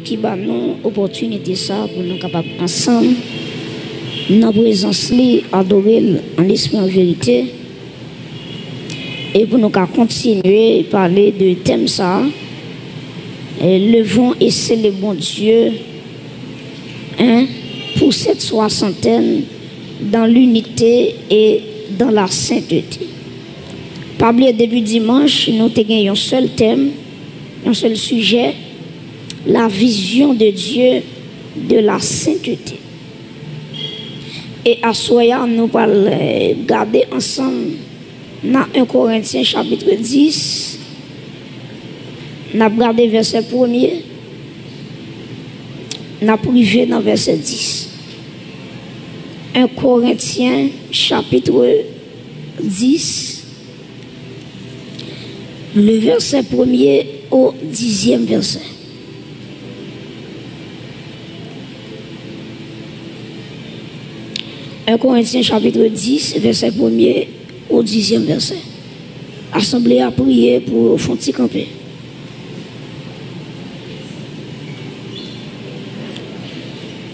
qui bat nous opportunité ça pour nous capables ensemble dans présence li adorer en esprit en vérité et pour nous continuer à parler de thème ça levons et célébrons Dieu pour cette soixantaine dans l'unité et dans la sainteté. Pas oublier début dimanche, nous avons un seul thème, un seul sujet, la vision de Dieu de la sainteté. Et à soya, nous allons garder ensemble dans 1 Corinthiens chapitre 10. Nous allons regarder verset 1er. Nous allons privé dans verset 10. 1 Corinthiens chapitre 10. Le verset 1er au 10e verset. Un Corinthiens chapitre 10, verset 1er au 10e verset. Assemblée à prier pour Fonti camper.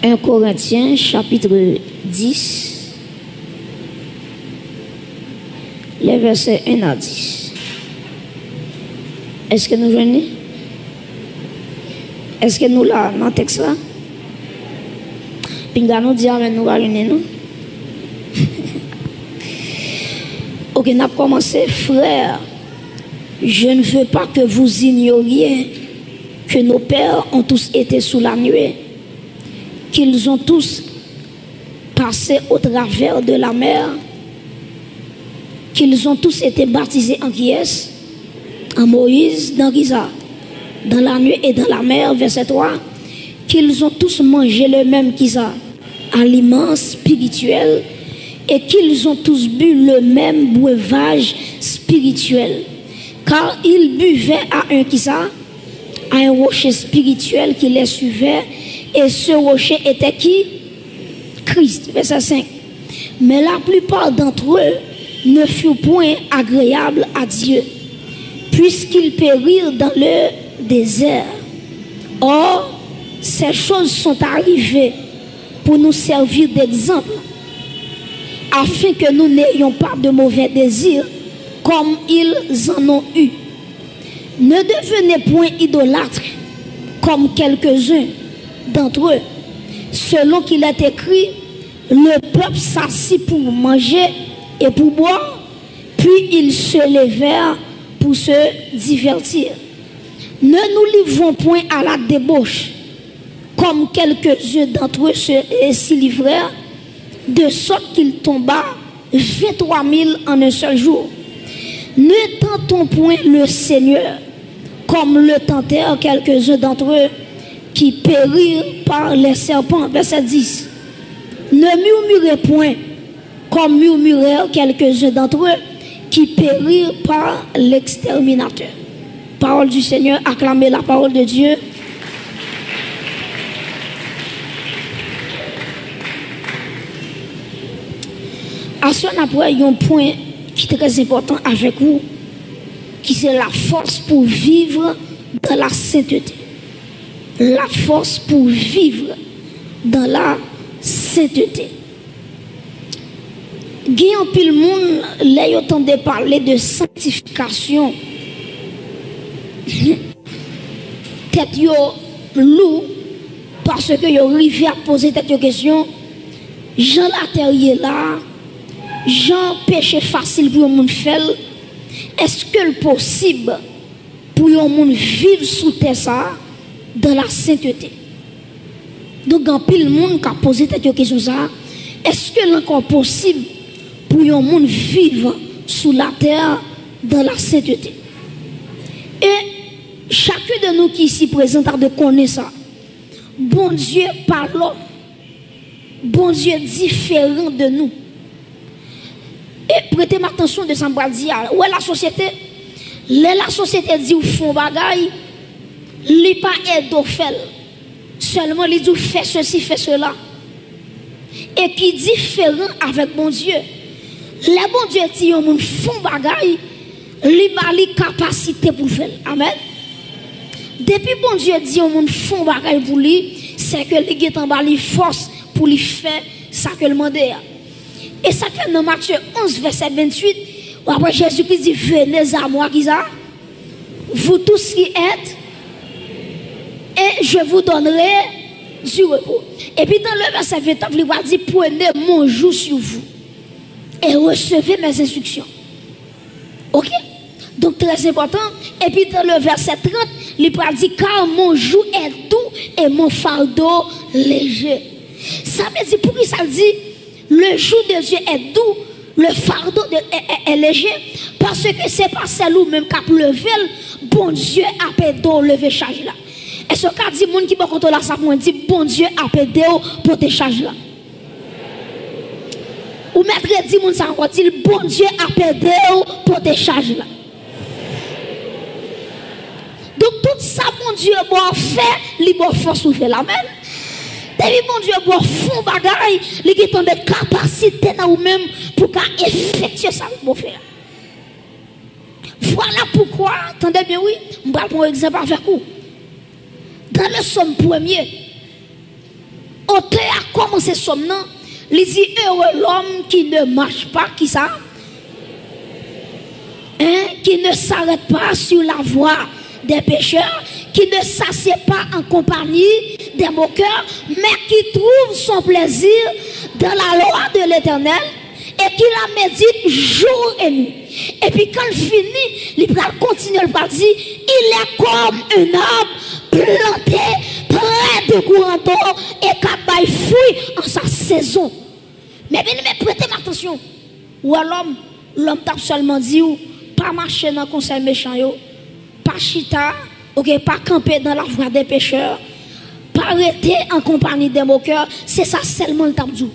Un Corinthiens chapitre 10, les versets 1 à 10. Est-ce que nous venons? Est-ce que nous là, dans le texte là? Puis nous disons, nous allons venir, non? Ok, nous avons commencé, frères. Je ne veux pas que vous ignoriez que nos pères ont tous été sous la nuée, qu'ils ont tous passé au travers de la mer, qu'ils ont tous été baptisés en qui est? En Moïse, dans Giza, dans la nuée et dans la mer, verset 3, qu'ils ont tous mangé le même Giza, aliment spirituel, et qu'ils ont tous bu le même breuvage spirituel, car ils buvaient à un Giza, à un rocher spirituel qui les suivait, et ce rocher était qui? Christ, verset 5. Mais la plupart d'entre eux ne furent point agréables à Dieu, puisqu'ils périrent dans le désert. Or, ces choses sont arrivées pour nous servir d'exemple, afin que nous n'ayons pas de mauvais désirs comme ils en ont eu. Ne devenez point idolâtres comme quelques-uns d'entre eux, selon qu'il est écrit, le peuple s'assit pour manger et pour boire, puis ils se levèrent pour se divertir. Ne nous livrons point à la débauche, comme quelques-uns d'entre eux s'y livrèrent, de sorte qu'il tomba 23 000 en un seul jour. Ne tentons point le Seigneur, comme le tentèrent quelques-uns d'entre eux, qui périrent par les serpents. Verset 10. Ne murmurez point, comme murmurèrent quelques-uns d'entre eux, qui périrent par l'exterminateur. Parole du Seigneur, acclamez la parole de Dieu. À ce moment-là, il y a un point qui est très important avec vous, qui c'est la force pour vivre dans la sainteté. La force pour vivre dans la sainteté. Guillaume pile monde là yo tande parler de sanctification. Tête yo lou parce que yo arrivé à poser cette question. Jean la terre là, Jean péché facile pour un monde faire. Est-ce que le possible pour un monde vivre sous terre ça dans la sainteté? Donc en pile monde qui a posé cette question ça, est-ce que l'encore possible pour un monde vivre sous la terre dans la sainteté? Et chacun de nous qui ici présent a de connaître ça. Bon Dieu par l'homme, bon Dieu différent de nous. Et prêtez attention de ça, dire, où est la société? La société dit ou font bagaille, li pas aide au fait. Seulement li dit fait ceci, fait cela. Et qui différent avec bon Dieu. Les bon Dieu dit on moun font bagaille, li ba li capacité pour faire. Amen. Depuis bon Dieu dit au monde font bagaille pour lui, c'est que les gars en bas les force pour lui faire ça que le demande. Et ça fait dans Matthieu 11 verset 28, après Jésus-Christ dit venez à moi qui ça vous tous qui êtes et je vous donnerai du repos. Et puis dans le verset 29, il va dire prenez mon joug sur vous et recevez mes instructions. OK? Donc très important. Et puis dans le verset 30, il va dire car mon joug est doux et mon fardeau léger. Ça veut dire pour qui ça dit le joug de Dieu est doux, le fardeau est léger parce que c'est pas celle où même qu'à pleuver, bon Dieu a pédé lever charge là. Et ce qu'a dit monde qui peut contrôler ça pour dire bon Dieu a pédé pour te charge là. Ou maître dit monde ça encore dit bon Dieu a pédé pour te charge là. Donc tout ça bon Dieu bon fait, li bon force ou fait la même. Depuis bon Dieu bon fond bagaille, li qui tombe capacité dans ou même pour effectuer ça bon faire. Voilà pourquoi, attendez bien oui, on va prendre un exemple avec vous. Dans le somme premier, auteur a commencé somme non, il dit heureux l'homme qui ne marche pas, qui ça? Qui ne s'arrête pas sur la voie des pécheurs, qui ne s'assied pas en compagnie des moqueurs, mais qui trouve son plaisir dans la loi de l'Éternel et qui la médite jour et nuit. Et puis quand il finit, il va continuer, il va dire, il est comme un arbre planté près de courant d'eau et qui fruit en sa saison. Mais bien, prêtez attention. Ou alors, l'homme t'a seulement dit, pas marcher dans le conseil méchant, pas chita, okay, pas camper dans la voie des pécheurs, pas arrêter en compagnie des moqueurs, c'est ça seulement le t'a dit.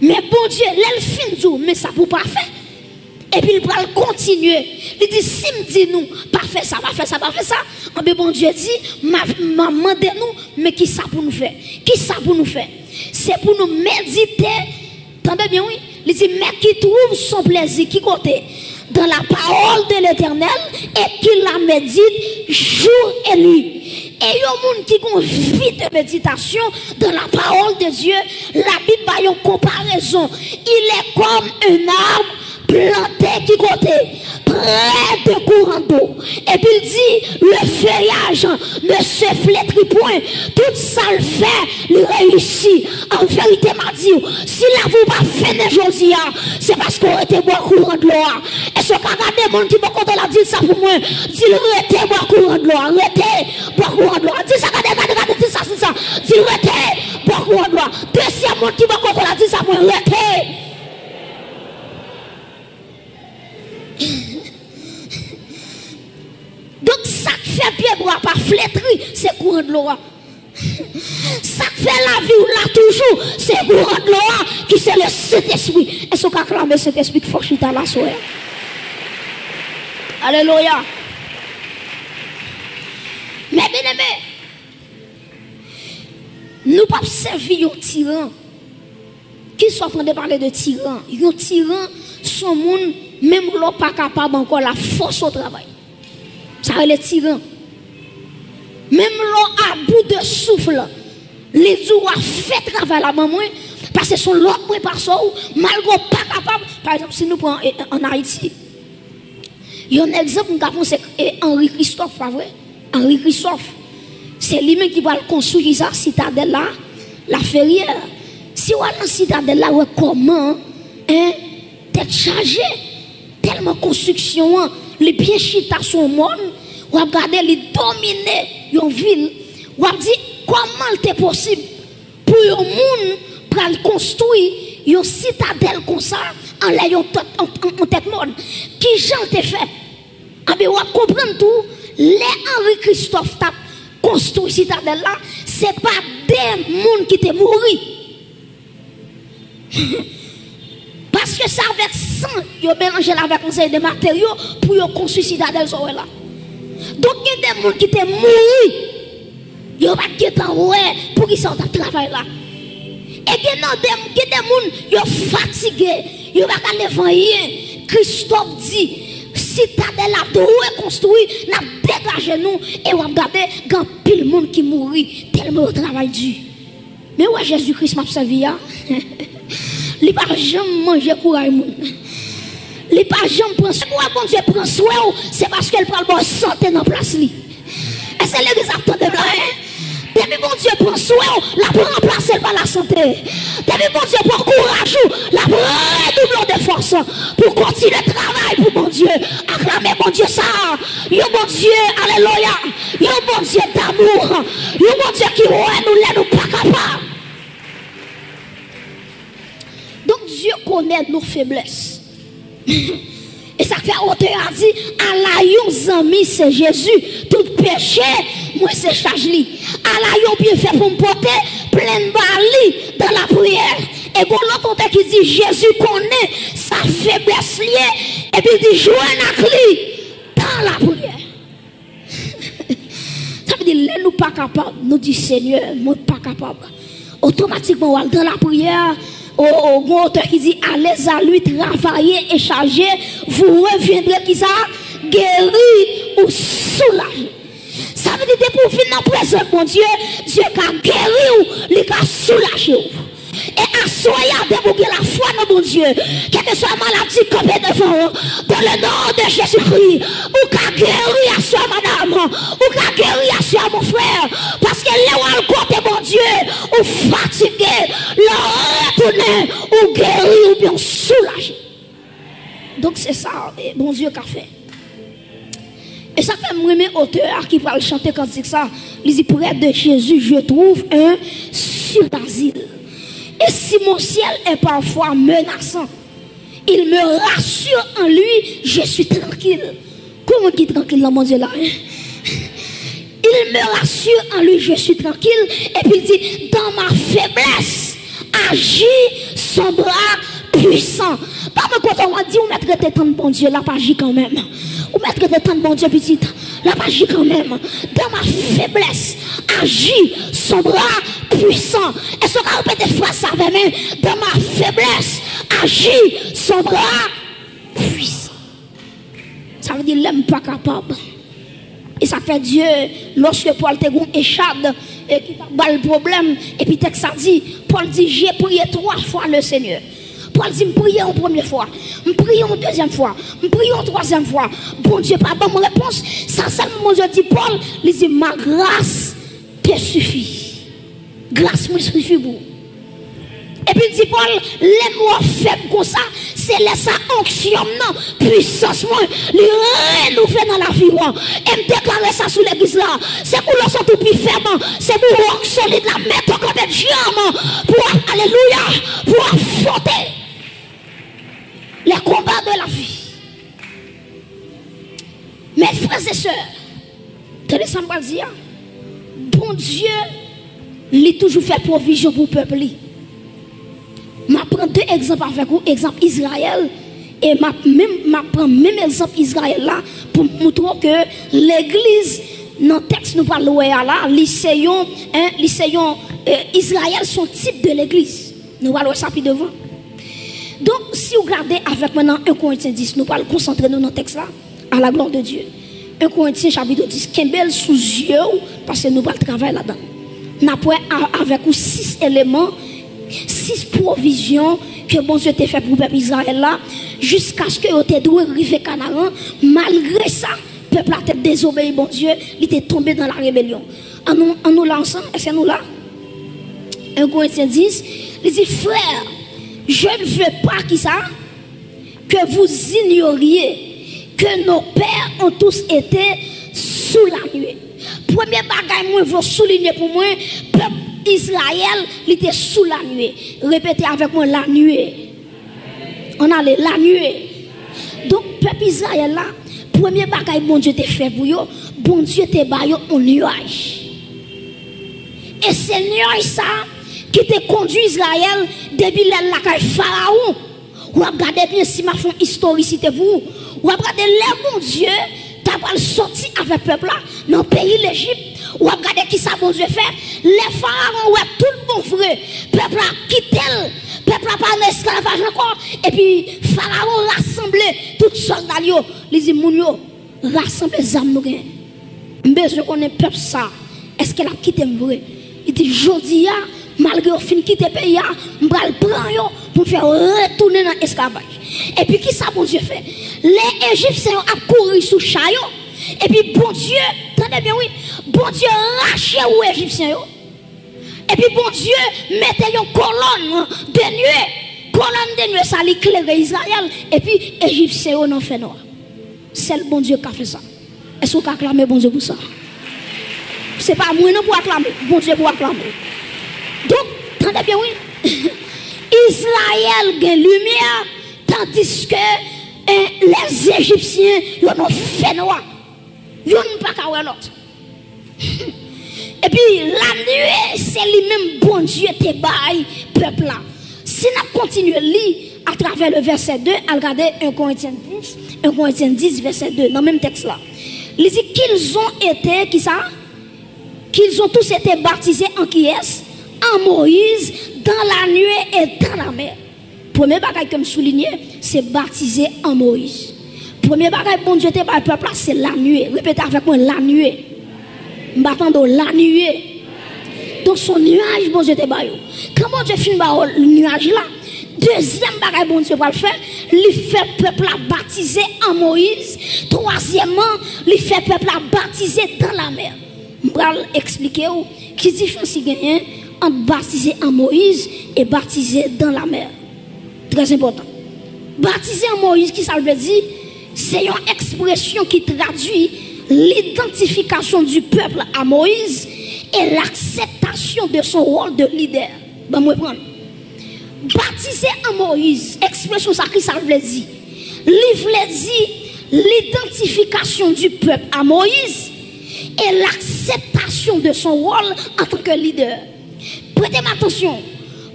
Mais bon Dieu, l'elle fin du, mais ça pour pas faire. Et puis il va continuer. Il dit, si me dit nous, pas faire ça, pas faire ça, pas faire ça. Mais bon Dieu dit, maman de nous, mais qui ça pour nous faire? Qui ça pour nous faire? C'est pour nous méditer. Entendez bien, oui? Il dit, mais qui trouve son plaisir, qui côté? Dans la parole de l'Éternel et qui la médite jour et nuit. Et il y a un monde qui a une vie de méditation dans la parole de Dieu. La Bible a une comparaison. Il est comme un arbre planté qui côté près de courant d'eau. Et puis il dit le feuillage ne se flétrit point. Tout ça le fait, il réussit. En vérité, m'a dit, si la vous pas fait aujourd'hui, c'est parce qu'on était boire courant de l'eau. Et ce qu'a regardé le monde qui m'a content la dit ça pour moi, dit arrêtez boire courant de l'eau, arrêtez boire courant de l'eau. Dis ça, regardez, dis ça, c'est ça. Dit arrêtez boire courant de l'eau. Deuxième monde qui m'a content la dit ça pour moi, arrêtez. Donc ça fait pied bois pas flétri, c'est courant de l'eau. Ça fait la vie ou là toujours, c'est courant de l'eau qui c'est le Saint-Esprit. Est-ce qu'on acclame le Saint-Esprit qui faut chita la soirée? Alléluia. Mais bien aimé, nous pas servir un tyran. Qui sont en train de parler de tyran? Un tyran, son monde, même l'on pas capable encore la force au travail. Ça va les tyran. Même l'on à bout de souffle, les jours a fait travail la maman, parce que son l'autre point par ça, malgré pas capable. Par exemple, si nous prenons en Haïti, il y a un exemple, nous avons c'est Henri Christophe, pas vrai? Henri Christophe, c'est lui-même qui va construire ça, citadelle là, la ferrière. Si on a la citadelle là, comment, t'es chargé, tellement construction, les pieds chita son monde, ou regarder les dominer une ville, ou dit comment c'est possible pour un monde pour construire une citadelle comme ça en l'ayant en tête monde. Qui j'en t'ai fait? Ah ben, on comprend tout. Les Henri Christophe t'a construit citadelle là, c'est pas des monde qui t'est mouru. Parce que ça avec sang, ils ont mélangé avec un de matériaux pour construire citadelle là. Donc il y a des gens qui étaient morts. Ils n'ont pas quitté pour qu'ils sortent de travail là. Et il y a des gens qui sont fatigués. Ils n'ont pas qu'à lever rien. Christophe dit, citadelle a de reconstruire, n'a dégagé nous et on regarder quand pile monde qui mourit tellement au travail dur. Mais ouais Jésus-Christ m'a servi hein. Il pas jamais manger courage monde. Il pas jamais prendre soin bon Dieu prend soin c'est parce qu'elle prend bonne santé dans place li. Et c'est l'église attend de là. Depuis bon Dieu prend soin, la prend remplacer par la santé. Depuis bon Dieu prend courage, la prend redouble de force pour continuer le travail pour mon Dieu. Acclamer mon Dieu ça. Yo bon Dieu, alléluia. Yo bon Dieu d'amour. Yo bon Dieu qui ouais nous pas capables. Donc Dieu connaît nos faiblesses. Et ça fait auteur a dit à la yon ami c'est Jésus tout péché moi c'est charge li à la yon bien fait pour me porter plein de bali dans la prière et quand l'autre auteur qui dit Jésus connaît sa faiblesse liée et puis il dit joindre à lui dans la prière. Ça veut dire nous pas capables nous dit Seigneur moi pas capable automatiquement dans la prière au auteur qui dit allez à lui travailler et charger vous reviendrez qui ça guéri ou soulagé. Ça veut dire pour finir dans présent mon Dieu Dieu a guéri ou il a soulagé et assoyez pour que la foi dans mon Dieu quelle que soit maladie campée devant dans le nom de Jésus-Christ ou qu'a guéri à soi madame ou qu'a guéri à soi mon frère parce que là où côté mon Dieu ou fatigué le retourner ou guéri ou bien soulagé. Donc c'est ça bon Dieu qu'a fait. Et ça fait moi mes auteurs qui parlent chanter quand c'est ça il dit près de Jésus je trouve un sur d'asile. Et si mon ciel est parfois menaçant, il me rassure en lui, je suis tranquille. Comment qui est tranquille là, mon Dieu là? Il me rassure en lui, je suis tranquille. Et puis il dit, dans ma faiblesse, agit son bras puissant. Pas me quand on dit, on mettre tes temps de bon Dieu, là, pas agit quand même. On mettre tes temps de bon Dieu, petite, là, pas agit quand même. Dans ma faiblesse, agit son bras puissant. Est-ce qu'on a répété face avec moi? Dans ma faiblesse, agit son bras puissant. Ça veut dire l'homme pas capable. Et ça fait Dieu, lorsque Paul te gon échade, et qui a le problème, et puis texte ça dit, Paul dit, j'ai prié 3 fois le Seigneur. Paul dit, me prier en première fois, me prier en deuxième fois, me prier en troisième fois. Bon Dieu, pas bonne réponse. Ça seulement Dieu dit, Paul, il dit, ma grâce te suffit. Grâce me suffit pour. Et puis il dit Paul, les mots faibles comme ça, c'est laisser onction, non, puissance, moi, les renouveler dans la vie. Et me déclarer ça sous l'église là. C'est pour le sentir plus ferme, c'est pour rock solide la mettre comme des diamants, pour, alléluia, pour affronter les combats de la vie. Mes frères et sœurs, tenez ça me dire, bon Dieu, il a toujours fait provision pour le peuple. Je prends 2 exemples avec vous, exemple Israël, et je prends même exemple Israël là, pour montrer que l'église, dans le texte nous parlons là, lycéon, Israël, son type de l'église. Nous parlons ça puis devant. Donc, si vous regardez avec maintenant 1 Corinthiens 10, nous allons concentrer nous dans le texte là, à la gloire de Dieu. 1 Corinthiens chapitre 10, Kembel sous yeux, parce que nous allons travailler là-dedans. Nous avons avec vous 6 éléments, 6 provisions que bon Dieu t'a fait pour le peuple Israël là, jusqu'à ce que vous êtes arrivé à Canaan. Malgré ça, le peuple a été désobéi, bon Dieu, il était tombé dans la rébellion. En nous là ensemble, est-ce que nous là? 1 Corinthiens 10, il dit, frère, je ne veux pas que vous ignoriez que nos pères ont tous été sous la nuée. Premier bagage, moi, je veux souligner pour moi, peuple Israël, il était sous la nuée. Répétez avec moi, la nuée. On a la nuée. Donc, peuple Israël là, premier bagage, bon Dieu t'a fait pour eux, bon Dieu t'a baillé un nuage. Et c'est nuage ça qui t'a conduit Israël depuis la Pharaon. Ou regardez bien si ma fond historicité pour vous. Ou regardez le bon Dieu, t'as pas sorti avec le peuple là, dans le pays l'Égypte. Ou regardez qui ça bon Dieu fait. Les pharaons, ouais, tout le bon vrai. Peuple a quitté, peuple a pas en esclavage encore. Et puis, Pharaon rassemblait tous les soldats. Il dit, moun yo, rassemblez les âmes. Besoin qu'on ait peuple ça. Est-ce qu'elle a quitté vrai? Il dit, jodi ya, malgré au fin quitter le pays, je vais le prendre pour faire retourner dans l'esclavage. Et puis, qui ça, bon Dieu fait? Les Égyptiens ont couru sous chaillot. Et puis, bon Dieu, attendez bien, oui, bon Dieu rachait aux Égyptiens. Et puis, bon Dieu mettait une colonne de nuée. Colonne de nuée, ça l'éclairait Israël. Et puis, Égyptiens n'ont fait noir. C'est le bon Dieu qui a fait ça. Est-ce qu'on acclame bon Dieu pour ça? Ce n'est pas moi non pour acclamer, bon Dieu pour acclamer. Donc, attendez bien, oui. Israël a lumière, tandis que les Égyptiens, ils ont fait noir. Ils n'ont pas qu'à voir l'autre. Et puis, la nuée, c'est lui-même, bon Dieu, te baille, peuple là. Si nous continuons à lire à travers le verset 2, à regarder 1 Corinthiens 10, verset 2, dans le même texte là. Il dit qu'ils ont été, qui ça? Qu'ils ont tous été baptisés en qui est? En Moïse, dans la nuée et dans la mer. Premier bagage comme souligné, c'est baptisé en Moïse. Premier bagage, bon Dieu, te baille, peuple là, c'est la nuée. Répétez avec moi, la nuée. M'attendons la nuée. Donc son nuage, bon Dieu te baille. Quand bon Dieu finit le nuage là, deuxième bagage, bon Dieu va le faire, il fait peuple là baptisé en Moïse. Troisièmement, il fait peuple là baptisé dans la mer. Je vais expliquer où qui différence il gagne entre baptisé en Moïse et baptisé dans la mer. Très important. Baptisé en Moïse, qui ça veut dire? C'est une expression qui traduit l'identification du peuple à Moïse et l'acceptation de son rôle de leader. Ben, moi, prendre. Baptisé en Moïse, expression ça qui ça veut dire? Livre dit l'identification du peuple à Moïse et l'acceptation de son rôle en tant que leader. Prêtez-moi attention.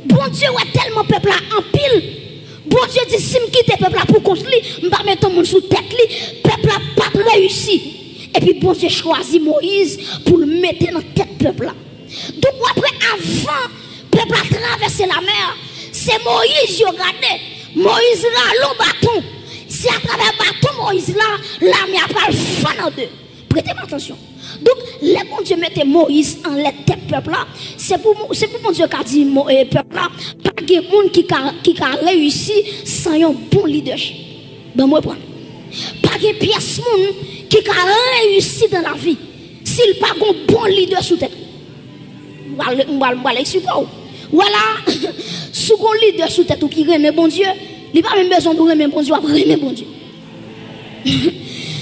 Bon Dieu a tellement peuple en pile. Bon Dieu dit si je quitte le peuple pour construire, je vais mettre mon sous tête. Le peuple n'a pas réussi. Et puis bon Dieu choisit Moïse pour le mettre dans tête peuple là. Donc après, avant le peuple a traversé la mer, c'est Moïse qui a regardé. Moïse là, le bâton. Si à travers le bâton Moïse là, la mer a le fan en deux. Prêtez-moi attention. Donc, les bon Dieu mettait Moïse en la tête peuple là. C'est pour bon Dieu qui a dit peuple là, pas de monde qui a réussi sans un bon leadership. Ben moi prendre. Pas de pièce monde qui a réussi dans la vie s'il pas un bon leader sous tête. Voilà, voilà, sous un leader sous tête qui remet bon Dieu, il n'a pas même besoin de remettre bon Dieu, après remettre bon Dieu.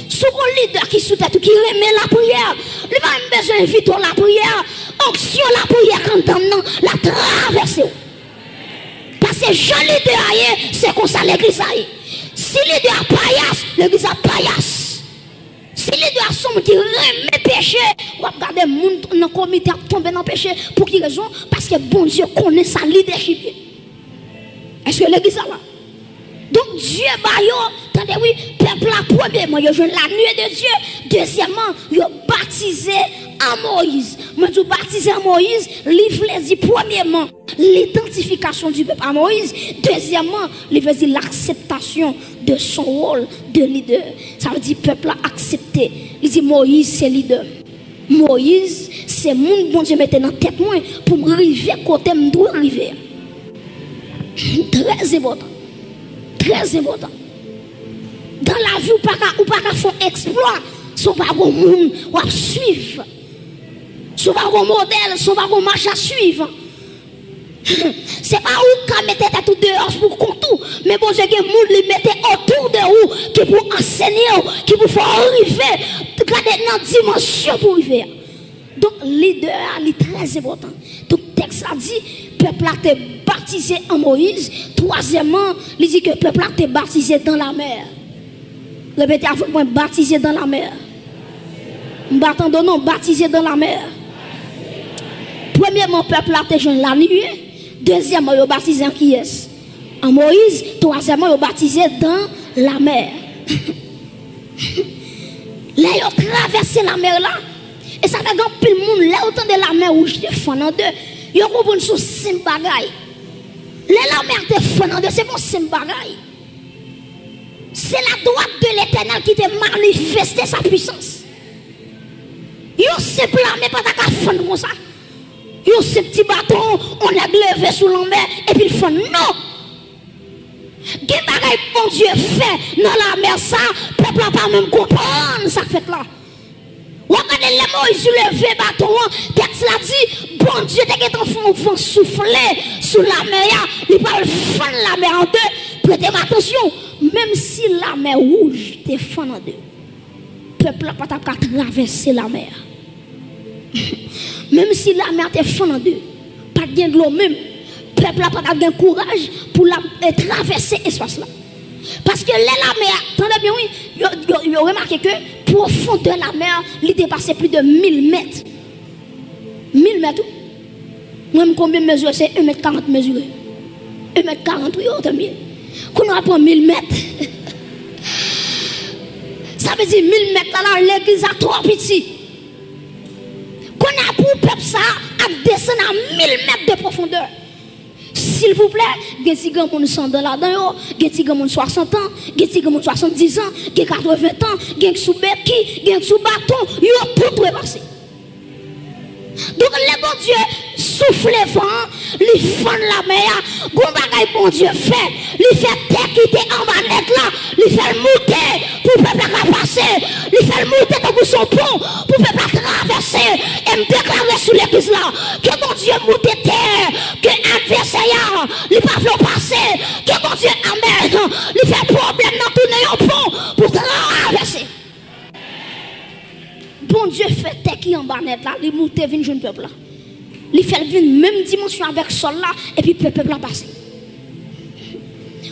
Sous un leader qui sous tête qui remet la prière, il n'a pas même besoin d'inviter la prière, onction la prière quand on la traverser. Parce que Jean leader, c'est comme ça l'église aille. Si leader paillasse, l'église a paillasse. Si leader sont qui remet péché, on va regarder les gens dans le comité tomber dans le péché. Pour quelle raison? Parce que bon Dieu connaît sa leadership. Est-ce que l'église a là? Donc Dieu, attendez, oui, peuple la premièrement, il a joué la nuée de Dieu. Deuxièmement, il a baptisé en Moïse. Moi, je baptisé en Moïse, livre dit premièrement l'identification du peuple à Moïse. Deuxièmement, livre dit l'acceptation de son rôle de leader. Ça veut dire peuple a accepté. Il dit Moïse, c'est leader. Moïse, c'est mon bon Dieu mettait dans tête moi pour me arriver côté me doit arriver. Très important. Très important. Dans la vie, ou pas qu'à faire exploit, son pas un monde ou suivre. Son pas un modèle, son pas un marche à suivre. C'est pas où qu'à mettre tout dehors pour contour, mais bon Dieu, que monde les mettait autour de vous qui pour enseigner, qui pour faire arriver, garder dans dimension pour arriver. Donc leader est très important. Donc texte a dit peuple a été baptisé en Moïse. Troisièmement, il dit que le peuple a été baptisé dans la mer. Répétez avec moi, baptisé dans la mer. M'attendons non, baptisé dans la mer. Premièrement, le peuple a été jeune la nuit. Deuxièmement, il a baptisé en qui est? En Moïse. Troisièmement, il a baptisé dans la mer. Là, il a traversé la mer là. Et ça fait grand pile monde là autant de la mer rouge de fond en deux. Yo comprendre sous sim bagay. la mer te fondant, c'est bon, c'est un bagaille. C'est la droite de l'Éternel qui te manifesté sa puissance. Yo simple mais pas ta fondre comme ça. Yo ce petit bâton, on a levé sous la mer et puis il fond non. Gen bagay bon Dieu fait dans la mer ça, peuple pas même comprendre ça fait là. Ou regardez les Moïse levé bâton, texte l'a dit, bon Dieu t'es en vent souffler sous la mer, il va fendre la mer en deux. Prêtez attention, même si la mer rouge te fend en deux, peuple n'a pas traverser la mer. Même si la mer te fend en deux, pas de l'eau même, peuple n'a pas de courage pour traverser l'espace là. Parce que la mer, attendez bien, oui, vous remarquez que profondeur de la mer, il dépassait plus de 1000 mètres. 1000 mètres. Moi-même, combien de mesures? C'est 1,40 m mesuré. 1,40 m, oui, autant mieux. Qu'on a pris 1000 mètres. Ça veut dire 1000 mètres là, l'église a trop petit. Qu'on a pour peuple ça à descendre à 1000 mètres de profondeur. S'il vous plaît, il y a des gens qui sont là-dedans, il y a des gens qui ont 60 ans, il y a des gens qui ont 70 ans, il y a 80 ans, il y a des gens qui béquilles, il y a des gens qui bâton, il y a tout repasser. Donc, le bon Dieu souffle le vent, il fend la mer, il bon Dieu fait, il fait terre qui était en bas net là, il fait monter pour le peuple à passer, il fait monter comme son pont pour le peuple à traverser, et me déclarer sur l'église là, que mon Dieu monte terre, que l'adversaire, il ne peut pas passer, que mon Dieu amène, il fait problème dans tout le pont pour traverser. Bon Dieu fait terre qui en bas net là, il monte vient jeune peuple là. Il fait venir même dimension avec sol là et puis le peuple a passé.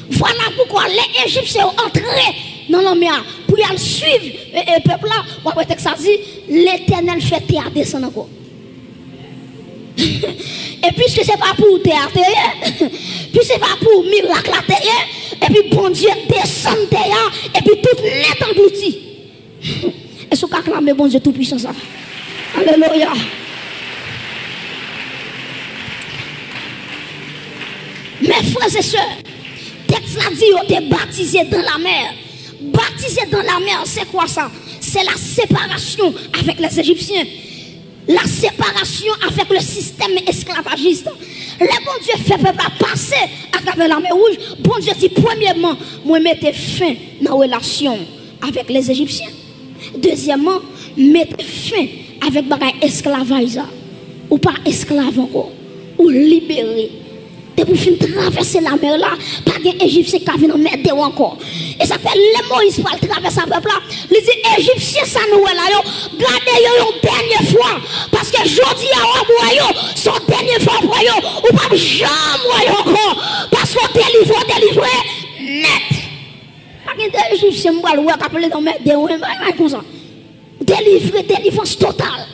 Voilà pourquoi les Égyptiens ont entré dans la mer pour y aller suivre le peuple là. Moi je ça dit l'Éternel fait terre descendre encore. Et puisque c'est pas pour terre, puis c'est pas pour miracle la terre, et puis bon Dieu descend terre et puis tout net englouti. Est-ce qu'on acclame bon Dieu tout puissant ça? Alléluia. Mes frères et sœurs, texte l'a dit, on est baptisé dans la mer. Baptisé dans la mer, c'est quoi ça? C'est la séparation avec les Égyptiens. La séparation avec le système esclavagiste. Le bon Dieu fait peuple passer à travers la mer rouge. Bon Dieu dit, premièrement, moi mettez fin dans la relation avec les Égyptiens. Deuxièmement, mettez fin avec les esclavages. Ou pas esclave encore. Ou libérer. Et pour finir traverser la mer là, pas d'Égyptien Égyptien qui vient en mer encore. Et ça fait les Moïse pour traverser la mer là. Il dit Égyptien ça nous là yo, gardez yo une dernière fois parce que jodi a yo son dernière fois pour yo ou pas jamais encore parce qu'on délivre net. Pas d'Égyptien Égyptien moi le appeler dans mer de comme ça. Délivrance totale.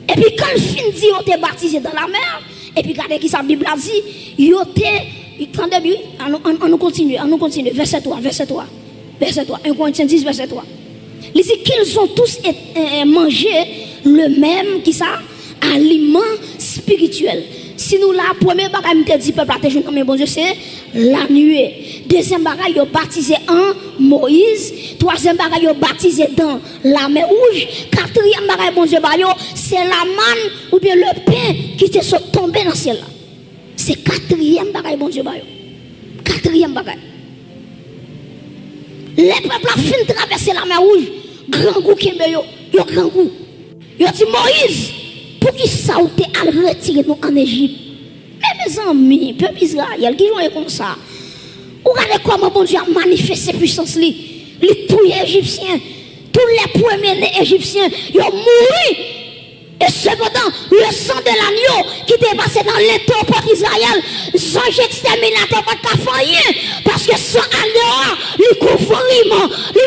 Et puis quand le fin dit on t'est baptisé dans la mer. Et puis, regardez qui sa Bible a dit, on continue, verset 3, 1 Corinthiens 10, verset 3. Il dit qu'ils ont tous mangé le même, qui ça, aliment spirituel. Si nous la première bagaille me dit peuple à jeune mais bon Dieu c'est la nuée. Deuxième bagaille yo baptisé en Moïse, troisième bagaille yo baptisé dans la mer rouge, quatrième bagaille bon Dieu c'est la manne ou bien le pain qui te sont tombé dans le ciel là. C'est quatrième bagaille bon Dieu quatrième bagaille. Les peuples a fini de traverser la mer rouge, grand goût qui yo grand goût. Yo dit Moïse pour qui ça ou te à retirer nous en Égypte. Mais mes amis, peuple Israël, qui jouent comme ça. Regardez comment bon Dieu a manifesté puissance li. Tous les Égyptiens, tous les premiers Égyptiens, ils ont mouru. Et cependant, le sang de l'agneau qui était passé dans l'étau d'Israël, sans exterminateur pas de rien. Parce que sans agneau, il couvre il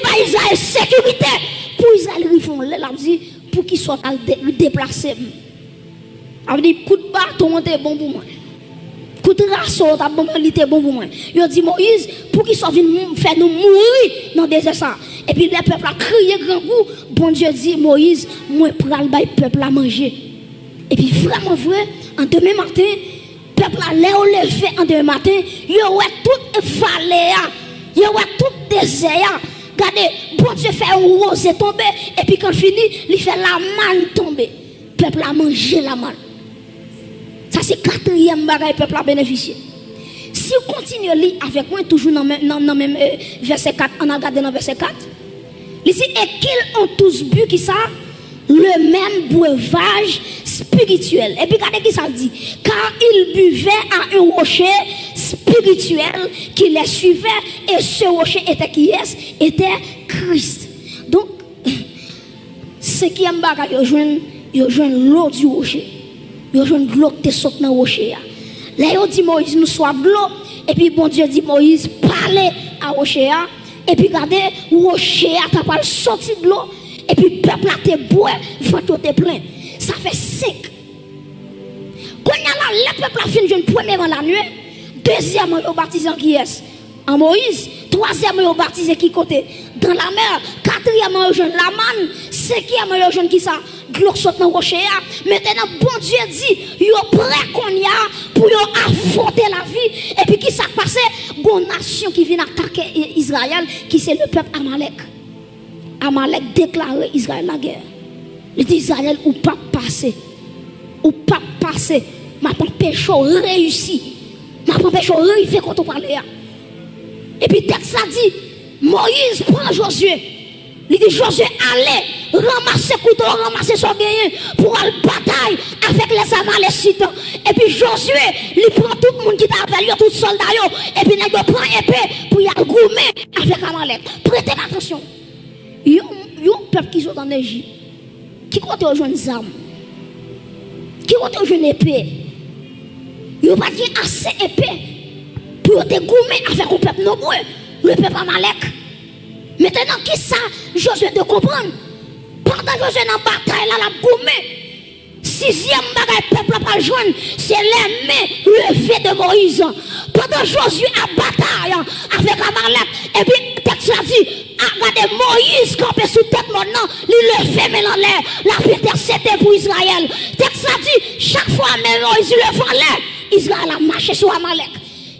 va Israël sécurité. Pour Israël, ils font dit pour qu'ils soient déplacés. Ça veut dire, coup de bâton, c'est bon pour moi. Coup de rasso, c'est bon pour moi. Il a dit, Moïse, pour qu'il soit venu faire nous mourir dans le désert. Et puis, le peuple a crié grand goût. Bon Dieu dit, Moïse, moi, pour le peuple à manger. Et puis, vraiment vrai, en demain matin, peuple a levé en demain matin, yo ouais toute vallée, yo ouais tout désert. Regardez, bon Dieu fait un rose tomber et puis quand il finit, il fait la manne tomber. Peuple a mangé la manne. Ça c'est quatrième bagaille peuple a bénéficié. Si vous continuez à lire avec moi, toujours dans le même verset 4, on a regardé dans verset 4. Ici, et qu'ils ont tous bu qui ça? Le même breuvage spirituel. Et puis regardez qui ça dit. Car ils buvaient à un rocher spirituel qui les suivait. Et ce rocher était qui est? Était Christ. Donc, ce qui est bagage, ils joignent l'eau du rocher. Ils joignent l'eau qui saute dans le rocher. Là, ils dit Moïse, nous soif de l'eau. Et puis bon Dieu dit Moïse, parlez à rocher. Et puis regardez, rocher a capable de sortir de l'eau. Et puis le peuple a été bois, ventre te plein. Ça fait 5. Quand le peuple a fini premièrement la nuit, deuxièmement, il a baptisé qui est en Moïse, troisièmement, il a baptisé qui côté dans la mer, quatrièmement, il a la manne, cinquièmement, il a qui ça, de l'eau saute dans le rocher. Maintenant, bon Dieu dit, il est prêt qu'on y a pour affronter la vie. Et puis qui s'est passé? Une nation qui vient attaquer Israël, qui c'est le peuple Amalek. Amalek déclaré Israël la guerre. Il dit Israël ou pas passer. Ou pas passer. Ma péché réussi. Ma péché réussi quand on parle. Et puis texte a dit Moïse prend Josué. Il dit Josué allez ramasser couteau, ramasser son gagné pour aller bataille avec les Amalécites. Et puis Josué, il prend tout le monde qui t'a appelé, tout soldat, et puis il prend épée pour y aller goumer avec Amalek. Prêtez attention. Il y a un peuple qui sont en Égypte, qui compte rejoindre des armes, qui compte rejoindre épée. Il n'y a pas assez épée pour te goumer avec un peuple nombreux, le peuple Amalek. Maintenant, qui ça, Josué de comprendre? Pendant que Josué dans la bataille, là, la goumé. Sixième bagaille, peuple n'a pas joindre, c'est les mains levées de Moïse. Pendant Josué a bataille avec Amalek, et puis le texte a dit, regardez Moïse campé sous tête maintenant, il levait mais en l'air, la terre c'était pour Israël. Le texte a dit, chaque fois même Moïse levait en l'air, Israël a marché sur Amalek.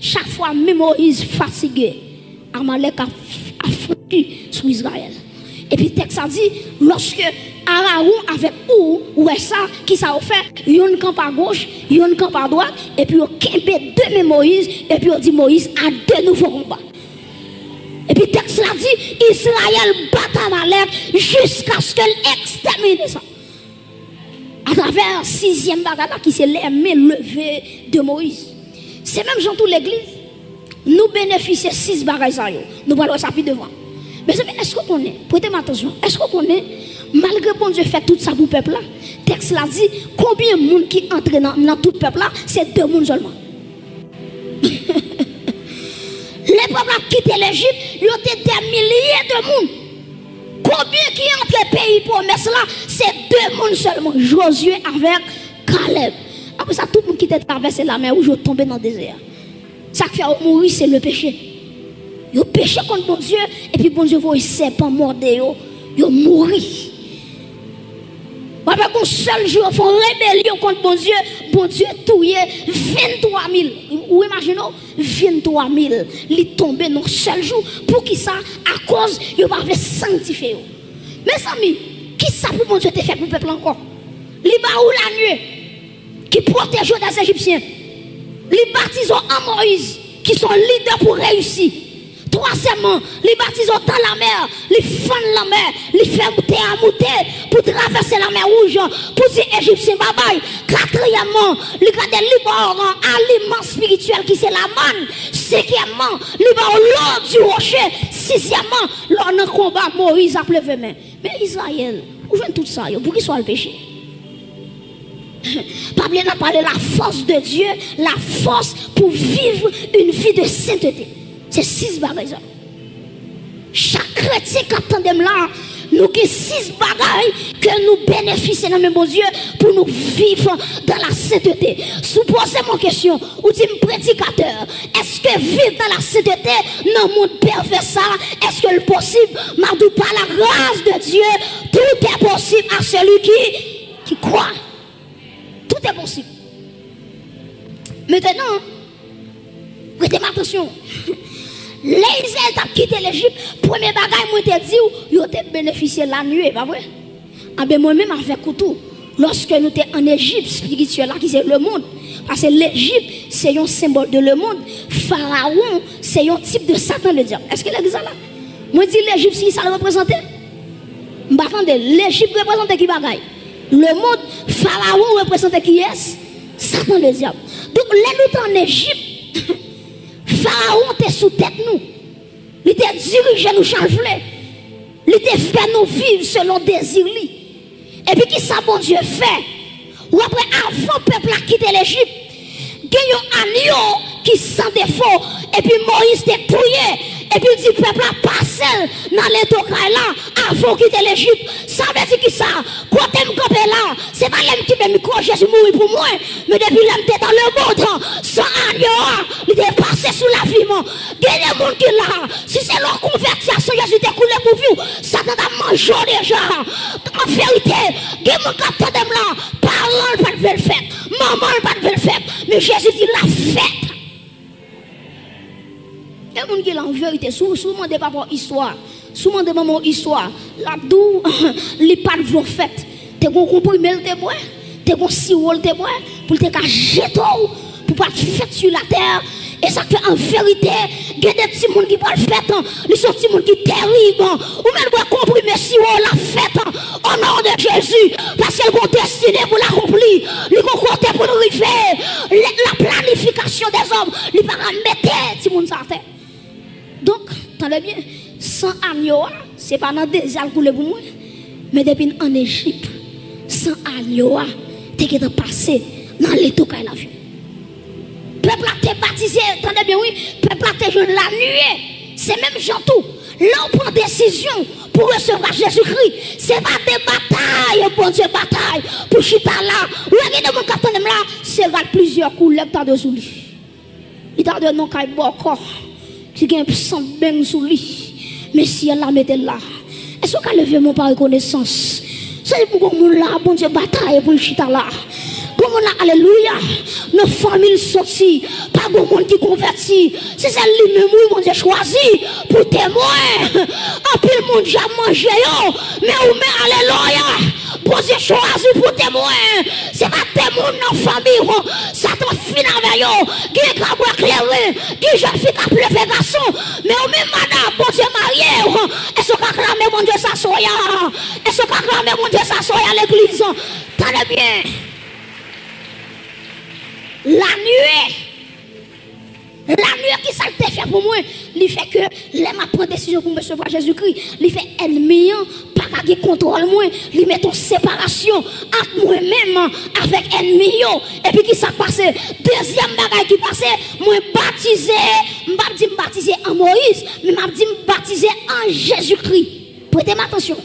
Chaque fois même Moïse fatigué, Amalek a foutu sur Israël. Et puis le texte a dit, lorsque Aaron avec ou ça, qui ça a fait, il y a un camp à gauche, il y a un camp à droite, et puis il y a deux Moïse, et puis on dit Moïse a deux nouveaux combats. Et puis le texte a dit, Israël bat Amalek jusqu'à ce qu'elle extermine ça. À travers un sixième bagage qui c'est les mains levées de Moïse. C'est même dans toute l'église. Nous bénéficions 6 bagages. Nous parlons ça plus devant. Mais est-ce qu'on connaît? Prêtez attention. Est-ce qu'on connaît? Malgré bon Dieu fait tout ça pour le peuple là, texte là dit combien de monde qui entre dans tout le peuple là, c'est 2 personnes seulement. Les peuples qui quitté l'Égypte, ils ont été des milliers de monde. Combien qui entre le pays promesse là, c'est 2 personnes seulement. Josué avec Caleb. Après ça, tout le monde qui était traversé la mer ou je tombé dans le désert. Ça qui fait mourir, c'est le péché. Ils ont péché contre bon Dieu, et puis bon Dieu voit un serpent mordre, ils ont mouru. Avec un seul jour, ils font rébellion contre bon Dieu touillé 23 000. Ou imaginez, 23 000. Ils tombent dans un seul jour. Pour qui ça? À cause, ils vont sanctifier. Mes amis, qui ça pour bon Dieu te fait pour le peuple encore? Les baous la nuit, qui protègent les Égyptiens. Les baptisons en Moïse, qui sont leaders pour réussir. Troisièmement, les baptisons dans la mer, les fans la mer, les faire monter à monter pour traverser la mer rouge, pour dire Égyptiens bye bye. Quatrièmement, les garder libre aliment spirituel qui c'est la manne. Cinquièmement, libre l'eau du rocher. Sixièmement, l'on combat Moïse a pleuvé main. Mais Israël, où vient tout ça? Pour qu'il soit le péché? Pas bien à parler de la force de Dieu, la force pour vivre une vie de sainteté. C'est 6 bagages. Chaque chrétien qui attend là, nous avons 6 bagages que nous bénéficions dans le bon Dieu pour nous vivre dans la sainteté. Supposez mon question, ou dit prédicateur, est-ce que vivre dans la sainteté dans le monde pervers ça, est-ce que c'est possible? Mais par la grâce de Dieu, tout est possible à celui qui croit. Tout est possible. Maintenant, prêtez attention. Les Israéliens ont quitté l'Égypte. Premier bagage, moi, te dit, ils ont bénéficié de la nuit, pas vrai? Ah ben moi-même, avec couteau, lorsque nous étions en Égypte spirituelle, là, qui c'est le monde. Parce que l'Égypte, c'est un symbole de le monde. Pharaon, c'est un type de Satan, le diable. Est-ce que l'exemple là? Moi, je dis l'Égypte, si ça le représente. M'attendez, l'Égypte représente qui bagaille? Le monde, Pharaon représente qui est? Satan, le diable. Donc, là, nous en Égypte, Pharaon était sous tête nous. Il était dirigé nous chanfler. Il était fait nous vivre selon désir. Et puis, qui ça, bon Dieu, fait? Ou après, avant le peuple a quitté l'Égypte, il y a un agneau qui sans défaut. Et puis Moïse était prié. Et puis il dit, peuple a passé dans les tocailles là, avant de quitter l'Égypte. Ça veut dire que ça, quand tu me campé là, c'est pas l'homme qui me croit Jésus mourir pour moi. Mais depuis l'homme était dans le monde, son agneau, il est passé sous la vie. Il y a des gens qui là, si c'est leur conversion, Jésus était coulé pour vous. Ça t'a mangé déjà. En vérité, il y a des gens qui attendent là, parole pas de le faire, maman pas de le faire. Mais Jésus dit la fête. Il y a des gens qui ont en vérité, souvent des papas histoire, souvent des mamans histoire, l'abdou, les pas de vos fêtes. Tu as comprimé le témoin, tu as sirop le témoin, pour te jeter, pour pas te faire sur la terre. Et ça fait en vérité, il y a des petits gens qui parlent fête, ils sont petits gens qui sont terribles, ou même pour comprimer sirop la fête, au nom de Jésus, parce qu'elles ont destiné pour l'accomplir, ils ont compté pour nous arriver, la planification des hommes, ils ne peuvent pas mettre petits gens sur la terre. Donc, attendez bien, sans agneau, ce n'est pas dans le désert pour moi, mais depuis en Égypte, sans agneau, tu es passé dans les tocailles la vie. Peuple a été baptisé, attendez bien, oui, peuple a été jeune la nuit, c'est même gens tout. Là, on prend décision pour recevoir Jésus-Christ. C'est pas des batailles, bon Dieu, bataille, pour chita là. Regardez mon capitaine là, c'est plusieurs coups, l'hectare de sous lui. Il t'a donné non qu'il corps. Qui gagne 100 bains sous lui. Mais si elle la mette là, est-ce qu'elle levé mon par reconnaissance? C'est pour qu'on là, bon Dieu, bataille pour le chita là. Comment là, alléluia, nos familles sorties, pas de monde qui convertit. C'est ça lui-même, mon Dieu, choisi pour témoin. En plus, le monde a mangé, mais ou mais alléluia, bon Dieu, choisi pour témoin. C'est pas témoin dans la famille, ça t'en finit avec eux, qui est capable d'éclairer, qui jeune fille qui a levé garçon, mais ou même madame, bon Dieu, marié, est-ce qu'on acclame, mon Dieu, s'assoya? Est-ce qu'on acclame, mon Dieu, s'assoya à l'église? Tenez bien. La nuit qui ça te fait pour moi, il fait que les ma prendre décision pour me recevoir Jésus-Christ, il fait ennemi, pas qu'à contrôle moi, il met en séparation entre moi-même avec ennemi. Et puis qui ça passe? Deuxième bagage qui passe, moi baptisé, me baptisé en Moïse, mais m'a dit me baptisé en Jésus-Christ. Prêtez attention.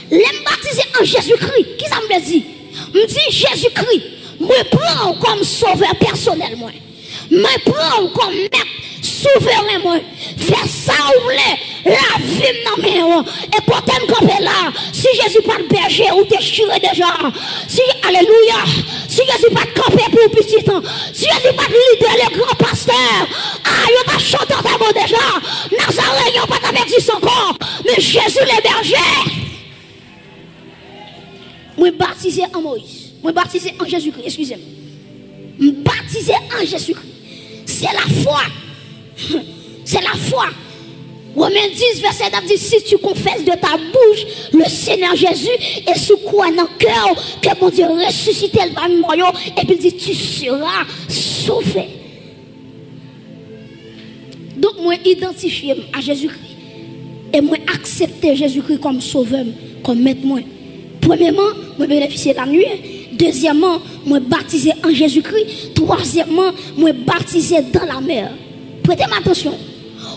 Les me baptisé en Jésus-Christ, qui ça me dit? Me dit Jésus-Christ. Me prends comme sauveur personnel, moi. Me prends comme maître souverain, moi. Fais ça ou la vie dans mes mains. Et quand tu me là, si Jésus pas de berger ou déchiré déjà, si, alléluia, si Jésus pas de camper pour petit temps, si Jésus pas de leader, les grands pasteurs, il va chanter dans mots déjà, Nazareth, il n'y a pas d'avertissement encore, mais Jésus les bergers. Moi, baptisé en Moïse. Moi, baptisé en Jésus-Christ, excusez-moi. Baptisé en Jésus-Christ. C'est la foi. C'est la foi. Romains 10, verset 9 dit, si tu confesses de ta bouche le Seigneur Jésus et sous crois dans le cœur que mon Dieu ressuscite le parmi moi, et puis il dit, tu seras sauvé. Donc, moi, identifier à Jésus-Christ et moi, accepter Jésus-Christ comme sauveur, comme maître moi. Premièrement, moi, bénéficier de la nuit. Deuxièmement, moi baptisé en Jésus-Christ. Troisièmement, moi baptisé dans la mer. Prêtez attention.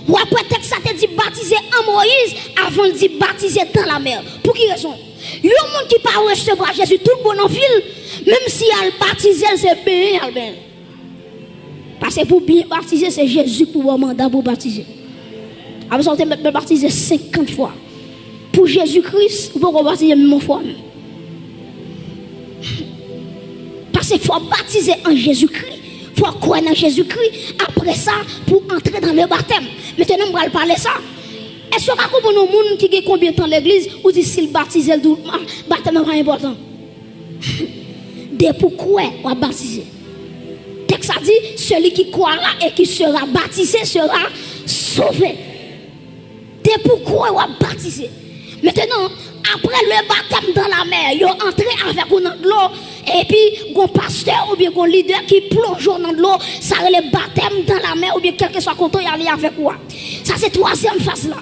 Ou après texte ça te dit baptisé en Moïse avant de dire baptisé dans la mer. Pour qui raison? Il y a un monde qui pas recevoir Jésus tout le monde en ville, même si elle baptisé, c'est bien. Parce que pour bien baptiser, c'est Jésus pour avoir mandat pour baptiser. Après ça, on te baptiser 50 fois. Pour Jésus-Christ, vous pouvez baptiser même fois. Parce qu'il faut baptiser en Jésus-Christ faut croire dans Jésus-Christ. Après ça, pour entrer dans le baptême. Maintenant, on va parler ça. Est-ce que vous comprenez un monde qui a combien de temps l'église ou dit s'il baptise le baptême n'est pas important? Dès pourquoi on va baptiser? Texte a dit, celui qui croira et qui sera baptisé sera sauvé. Dès pourquoi on va baptiser? Maintenant, après le baptême dans la mer, ils ont entré avec vous dans l'eau. Et puis, un pasteur ou bien un leader qui plonge dans l'eau, ça le baptême dans la mer ou bien quel que soit content, il y aller avec quoi. Ça, c'est troisième phase là.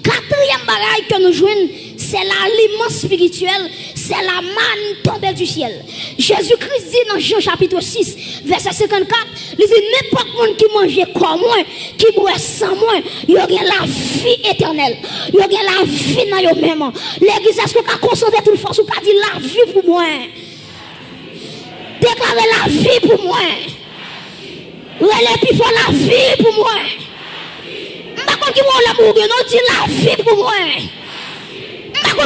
Quatrième bagaille que nous jouons, c'est l'aliment spirituel, c'est la manne tombée du ciel. Jésus-Christ dit dans Jean chapitre 6, verset 54, il dit n'importe monde qui mange comme moi, qui boit sans moi, il y aura la vie éternelle. Il y aura la vie dans eux-mêmes. L'église, est-ce qu'on a concentré toute force ou qu'a dit la vie pour moi? Déclarer la vie pour moi. Relève pour la vie pour moi. Qui vont l'amour, non dit la vie pour moi.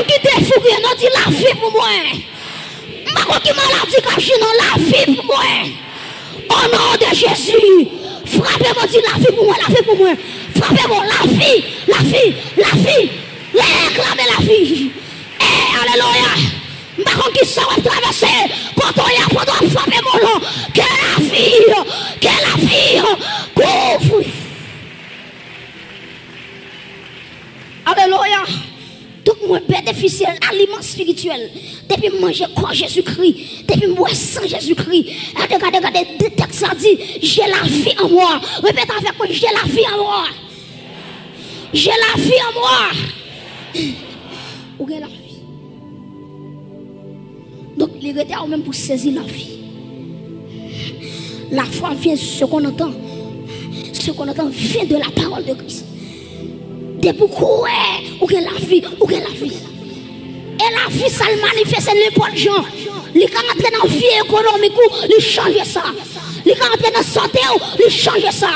Qui défou, non dit la vie pour moi. Qui maladie caché dans la vie pour moi. Au nom de Jésus, frappez-moi, dit la vie pour moi, la vie pour moi. Frappez-moi, la vie, la vie, la vie. Réclamez la vie. Alléluia. Qui ça va traverser quand on y a pendant frapper mon nom. Que la vie couvre. Alléluia. Donc, moi, bénéficier l'aliment spirituel. Depuis manger quoi Jésus-Christ. Depuis moi sans Jésus-Christ. Regardez, le texte a dit, j'ai la vie en moi. Répète avec moi, j'ai la vie en moi. J'ai la vie en moi. Où est la vie? Donc, les retards même pour saisir la vie. La foi vient, ce qu'on entend vient de la parole de Christ. De beaucoup, où est la vie, où est la vie. Et la vie, ça le manifeste n'importe quel gens. Les gens entrent dans la vie économique, ils changent ça. Les gens entrent dans la santé, ils changent ça.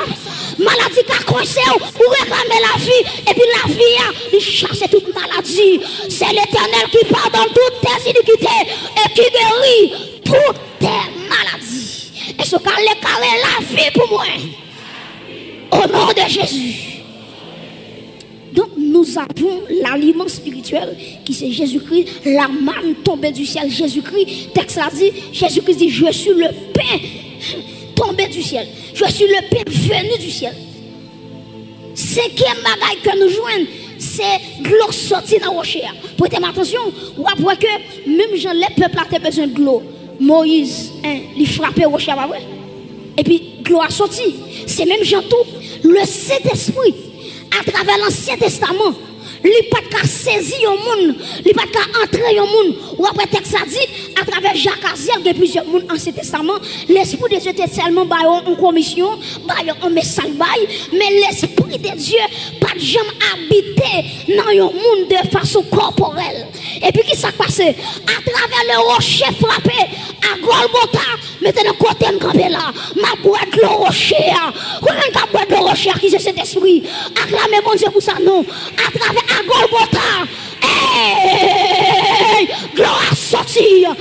Maladie qui a coincé, ou réclamer la vie, et puis la vie, il chasse toute maladie. C'est l'Éternel qui pardonne toutes tes iniquités et qui guérit toutes tes maladies. Et ce qu'elle est la vie pour moi. Au nom de Jésus. Donc nous avons l'aliment spirituel qui c'est Jésus-Christ, la manne tombée du ciel. Jésus-Christ, texte a dit, Jésus-Christ dit, je suis le pain tombé du ciel. Je suis le pain venu du ciel. Cinquième bagaille que nous jouons, c'est de l'eau sortie dans le rocher. Prêtez attention, on voit que même Jean, les peuples ont besoin de l'eau. Moïse, il frappait au rocher, et puis l'eau a sorti. C'est même Jean tout, le Saint-Esprit. À travers l'Ancien Testament, il n'y a pas qu'à saisir au monde, il n'y a pas qu'à entrer au monde. Ou après, texte a dit, à travers Jacques Aziel, il y a plusieurs mondes dans l'Ancien Testament, l'Esprit de Dieu était seulement en commission, en message, mais l'Esprit de Dieu pas jamais habité dans un monde de façon corporelle. Et puis, qui s'est passé? À travers le rocher frappé, à Golgotha, maintenant, côté de campé là, ma boîte de rocher, comment on boîte de rocher qui c'est cet esprit? Acclamez bon Dieu pour ça, non? À travers à Golgotha, gloire sortir,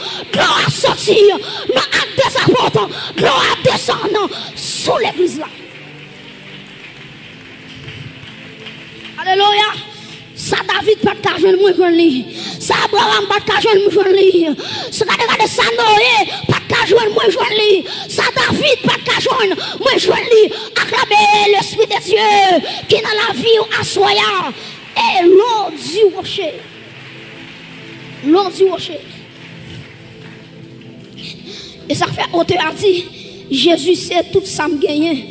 non, acte des apôtres, gloire descendant sous l'église là. Alléluia. Ça David pas de joindre moi joindre lui. Ça Abraham pas de joindre moi joindre lui. Ça regarde ça Noé pas de joindre moi joindre lui. Ça David pas de joindre moi joindre lui. Acclamez l'Esprit de Dieu qui est dans la vie ou assoya et l'eau du rocher. L'eau du rocher. Et ça fait auteur a dit Jésus sait tout ça me gagner.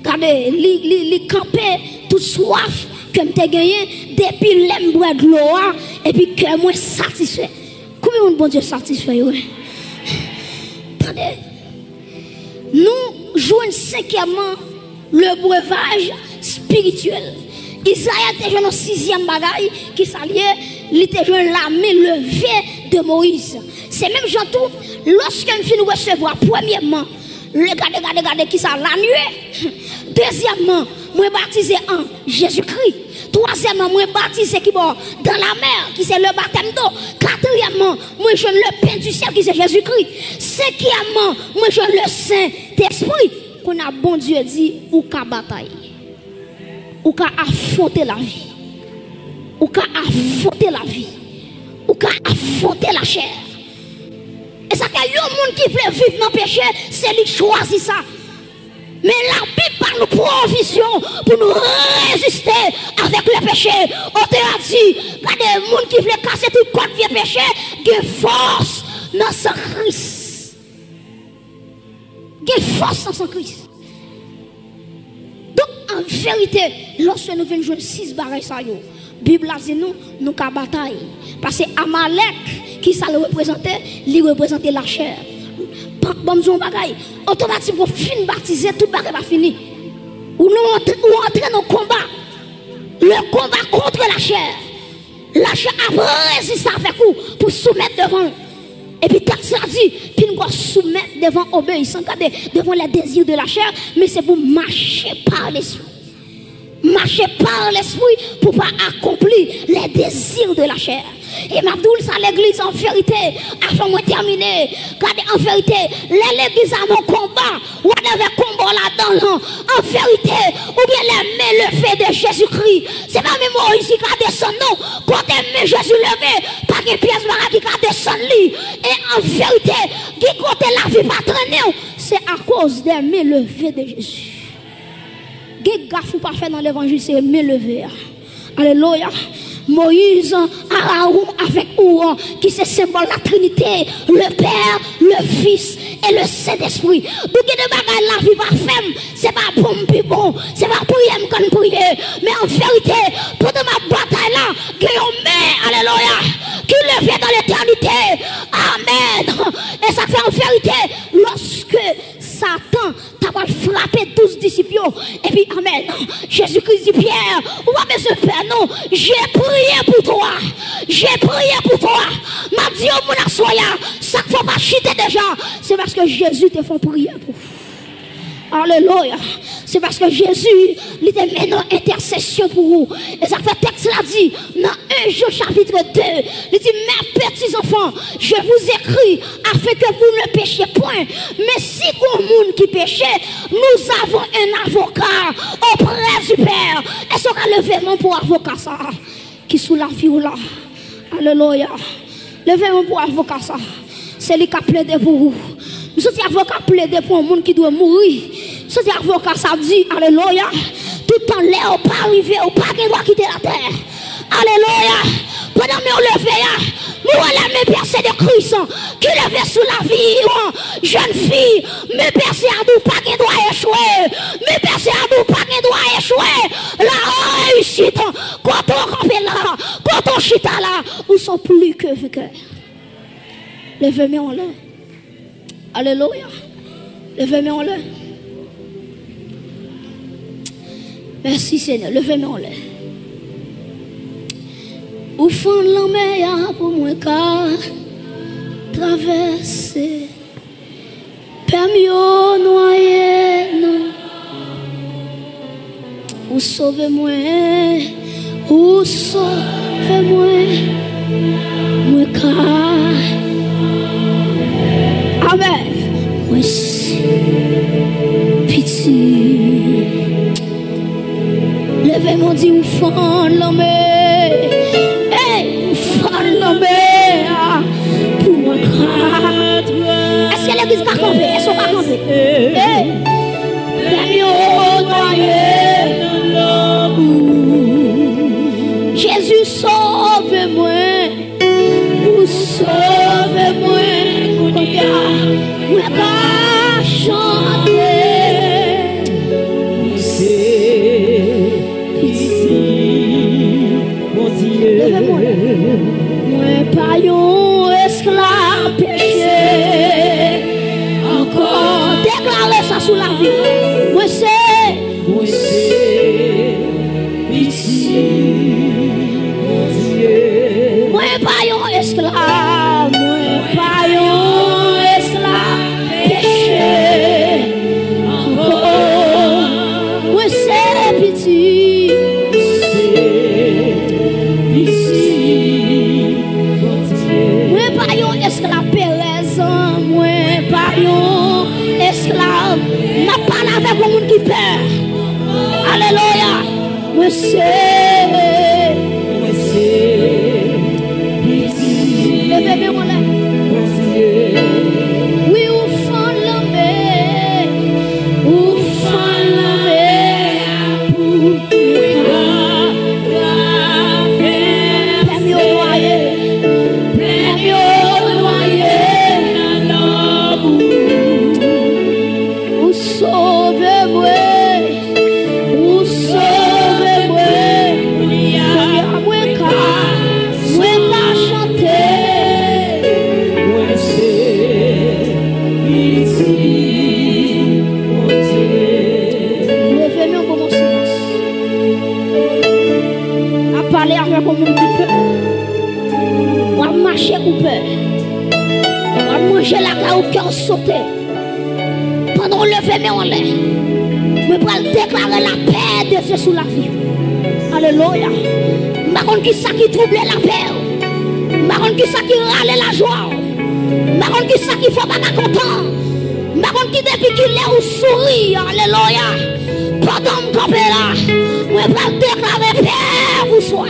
Regardez, il campait toute soif que je gagné depuis l'embois de l'eau et puis que moi satisfait. Combien de bon Dieu satisfait? Attendez. Nous jouons cinquièmement le breuvage spirituel. Isaïe était joué au sixième bagaille qui s'alliait, il était joué la main levée de Moïse. C'est même Jean-Tout, lorsque nous recevoir, premièrement, regardez qui ça, la nuée. Deuxièmement, moi baptisé en Jésus-Christ. Troisièmement, moi baptisé qui bon dans la mer, qui c'est le baptême d'eau. Quatrièmement, moi je le pain du ciel qui c'est Jésus-Christ. Cinquièmement, moi je le Saint-Esprit. qu'on a bon Dieu dit ou qu'à bataille. Ou qu'à affronter la vie. Ou qu'à affronter la vie. Ou qu'à affronter la chair. Et ça qu'il y a un monde qui veut vivre dans le péché, c'est lui qui choisit ça. Mais la Bible parle nous provision pour nous résister avec le péché. On te a dit, regardez, les gens qui veulent casser tout code vieux péché, qui force dans son Christ. Qui force dans son Christ. Donc, en vérité, lorsque nous venons jouer 6 bagages, la Bible a dit nous avons bataille. Parce que Amalek, qui ça le représentait, il représentait la chair. Bon, automatiquement, fin baptisé, tout le va fini. Ou nous entrons dans le combat. Le combat contre la chair. La chair a résisté avec vous pour soumettre devant. Et puis, texte a dit, puis nous soumettre devant obéissant, devant les désirs de la chair, mais c'est pour marcher par l'esprit. Marcher par l'esprit pour pas accomplir les désirs de la chair. Et m'abdoul ça l'église en vérité, avant de terminer, regardez en vérité, l'église a mon combat, ou on avait combat là-dedans, en vérité, ou bien les mains levées de Jésus-Christ. C'est pas même Moïse qui a descendu, non, quand les mains Jésus levé, pas de pièce qui a descendu. Et en vérité, qui compte la vie pas traîner, c'est à cause des mains levées de Jésus. Qu'est-ce que pas fait dans l'évangile, c'est mains levées. Alléluia. Moïse, Aaron avec Ouan, qui c'est symbole de la Trinité, le Père, le Fils et le Saint-Esprit. Donc, il y a des bagages la vie pas femme, c'est pas bon, puis bon, c'est pas prier comme prier. Mais en vérité, pendant ma bataille là, il y a une main, alléluia, qui le vient dans l'éternité. Amen. Et ça fait en vérité, lorsque Satan t'a frappé 12 disciples, et puis, amen, Jésus-Christ dit Pierre, ou mais ce Père, non, j'ai prié pour toi, j'ai prié pour toi, m'a dit au mon assoya, ça ne faut pas chiter déjà, c'est parce que Jésus te fait prier pour vous. Alléluia. C'est parce que Jésus, il était maintenant intercession pour vous. Et ça fait texte l'a dit dans 1 Jean chapitre 2. Il dit, mes petits enfants, je vous écris afin que vous ne péchiez point. Mais si vous monde qui péchez, nous avons un avocat auprès du Père. Est-ce qu'on a levé mon pour avocat ça? Qui sous la vie ou là? Alléluia. Levez mon pour avocat ça. C'est lui qui a plaidé pour vous. Nous sommes avocats plaidés pour un monde qui doit mourir. Nous sommes avocats, ça dit, alléluia. Tout en l'air, on pas arriver, on pas droit quitter la terre. Alléluia. Pendant que nous levons, nous allons me percer de Christ qui levait sous la vie. Jeune fille, me percer à nous, pas qu'il doit échouer. Me percer à nous, pas qu'il doit échouer. La réussite, quand on campe là, quand on chita là, nous sommes plus que vainqueurs. Levez-moi en l'air. Alléluia. Levez-moi en l'air. Merci Seigneur. Levez-moi en l'air. Au fond de la mer, pour moi, car traverser. Permis au noyer, non. Ou sauvez-moi. Ou sauvez-moi. Moi, car. Amen. Moi, petit. Levez-moi, dit, ou fond de la mer. Hey, ou fond de la mer. Pour moi, est-ce que l'église va camper? Est-ce qu'on va camper? Hey, permis au noyer. Jésus, sauve-moi. Ou sauve-moi. Moi, pas chanter. Moi, pas yon esclave péché. Encore déclarer ça sous la vie. Moi, c'est pitié. Moi, pas yon esclave. Moi, pas yon esclave péché. Encore, moi, c'est pitié. Esclave Pérez, moi pas yon esclave, n'a pas la peur. Alléluia. Moi c'est. Levez-moi là. Oui, ou fan la mer. Ou fan la mer. Comme une peur. On va marcher ou peur. On va manger la caille au cœur sauté. Pendant le fermé en l'air. Mais pour déclarer la paix de Dieu sous la vie. Alléluia. Par contre, qui ça qui trouble la paix? Par contre, qui ça qui râle la joie? Par contre, qui ça qui fait pas content? Par contre, qui depuis qu'il est au sourire? Alléluia. Pendant que je là, je vais déclarer paix pour soi.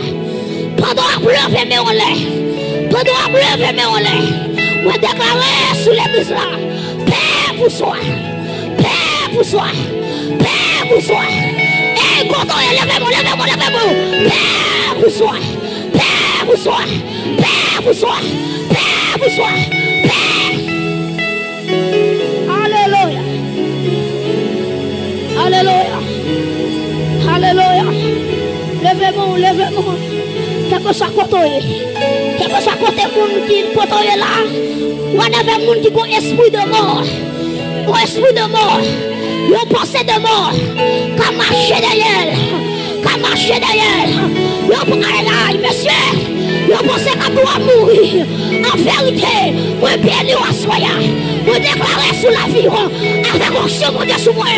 Pendant que je vais en l'air. Pendant que je vais en l'air. Je vais déclarer sous l'église là. Paix pour soi. Paix pour soi. Paix pour soi. Et quand on est levez-moi. Paix pour soi. Paix pour soi. Paix pour soi. Paix pour soi. Paix. Alléluia. Alléluia. Alléluia. Levez-moi. Quel que soit côté, quel que soit côté monde qui côté là, ou avec monde qui a un esprit de mort, un esprit de mort, une pensée de mort, qu'à marcher derrière, monsieur, une pensée qu'à doit mourir, en vérité, moi bien lui assoya, moi déclarer sous la vie, avec onction mon Dieu sous moi,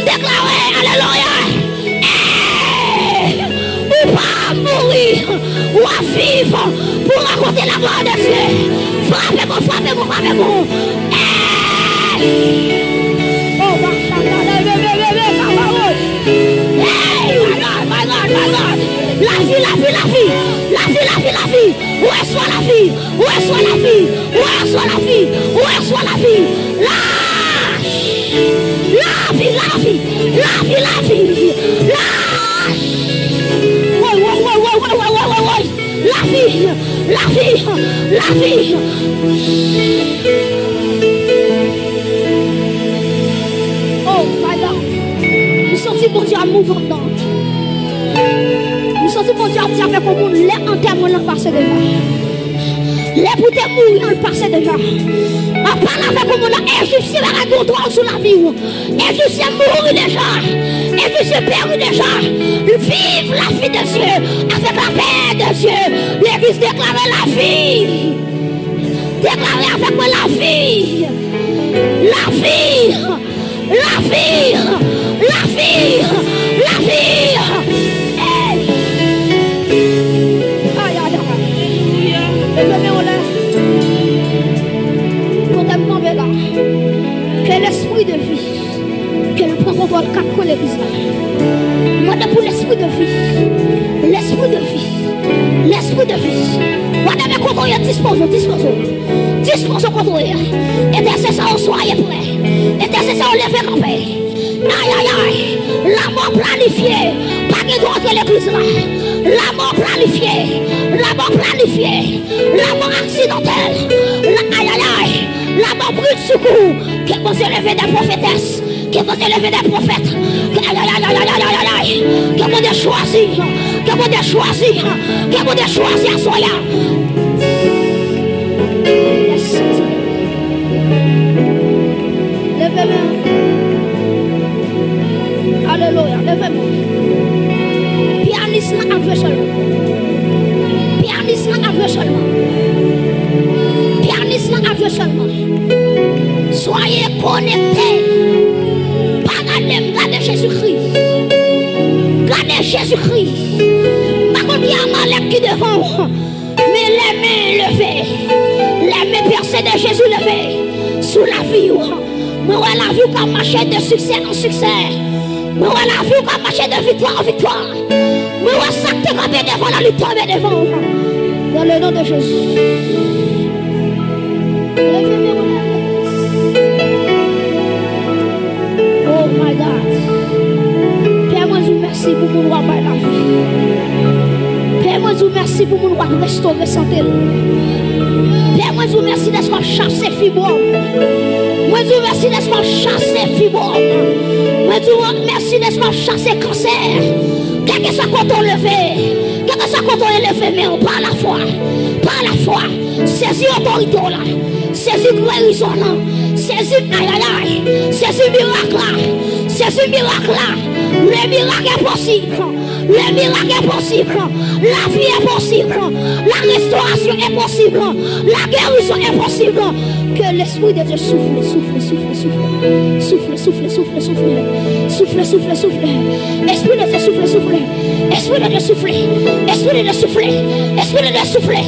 déclarer, alléluia. Ou pas mourir, ou à vivre pour raconter la gloire de Dieu. Frappez-moi. Oh, my God. La vie. Où est soit la vie? La vie. Oh my God. Nous sentons mon Dieu à mouvement dedans. Nous sentons mon Dieu à dire avec le monde, les enterrements l'ont passé déjà. Les bouteilles mourir l'ont passé déjà. On parle avec le monde, Égyptien va contrôle sur la vie. Égyptien mourir déjà. Égyptien périr déjà. Vive la vie de Dieu avec la paix de Dieu. L'église déclare la vie. Déclarez avec moi la vie. La vie. Que l'esprit de vie, que le prend contrôle cap de l'église. Moi pour l'esprit de vie. Madame, contrôle, disposons contrôle. Intercesseur, soyez prêts. Intercesseur, levez campé. Aïe. La mort planifiée. Pas de droit de l'église là. La mort planifiée. La mort accidentelle. Aïe. La mort brûle secours. Que vous élevez des prophétesses. Que vous élevez des prophètes. Aïe. Que vous avez choisi. Que vous avez choisi à soya. Levez-moi. Alléluia. Levez-moi. Pianiste avec seulement. Soyez connectés. Pas gardez Jésus-Christ. Gardez Jésus-Christ. Par contre, il y a un malade qui devant. Mais les mains levées. Les mains percées de Jésus levées. Sous la vie. Moi, la vie comme marcher de succès en succès. Moi, la vie qui marche de victoire en victoire. Moi, ça qui est campé devant la lutte tombe devant. Dans le nom de Jésus. Oh my God. Père, moi, je vous remercie pour mon roi par la vie. Père, moi, je vous remercie pour mon roi restaurer santé. Père, moi, je vous remercie d'être chassé fibrome. Moi, je vous remercie d'être chassé fibrome. Moi, je vous remercie d'être chassé cancer. Quel que soit quand on levé, quel que soit quand on est levé, mais on par la foi. Par la foi. Saisis l'autorité là. Saisis guérison là. Saisis aïe aïe aïe. Saisis miracle là. Saisis miracle là. Le miracle est possible. Le miracle est possible. La vie est possible. La restauration est possible. La guérison est possible. Que l'Esprit de Dieu souffle, souffle, souffle, souffle. Souffle, souffle, souffle, souffle. Souffle, souffle, souffle. Esprit de Dieu souffle, souffle. Esprit de Dieu souffle. Esprit de Dieu souffle. Esprit de Dieu souffle.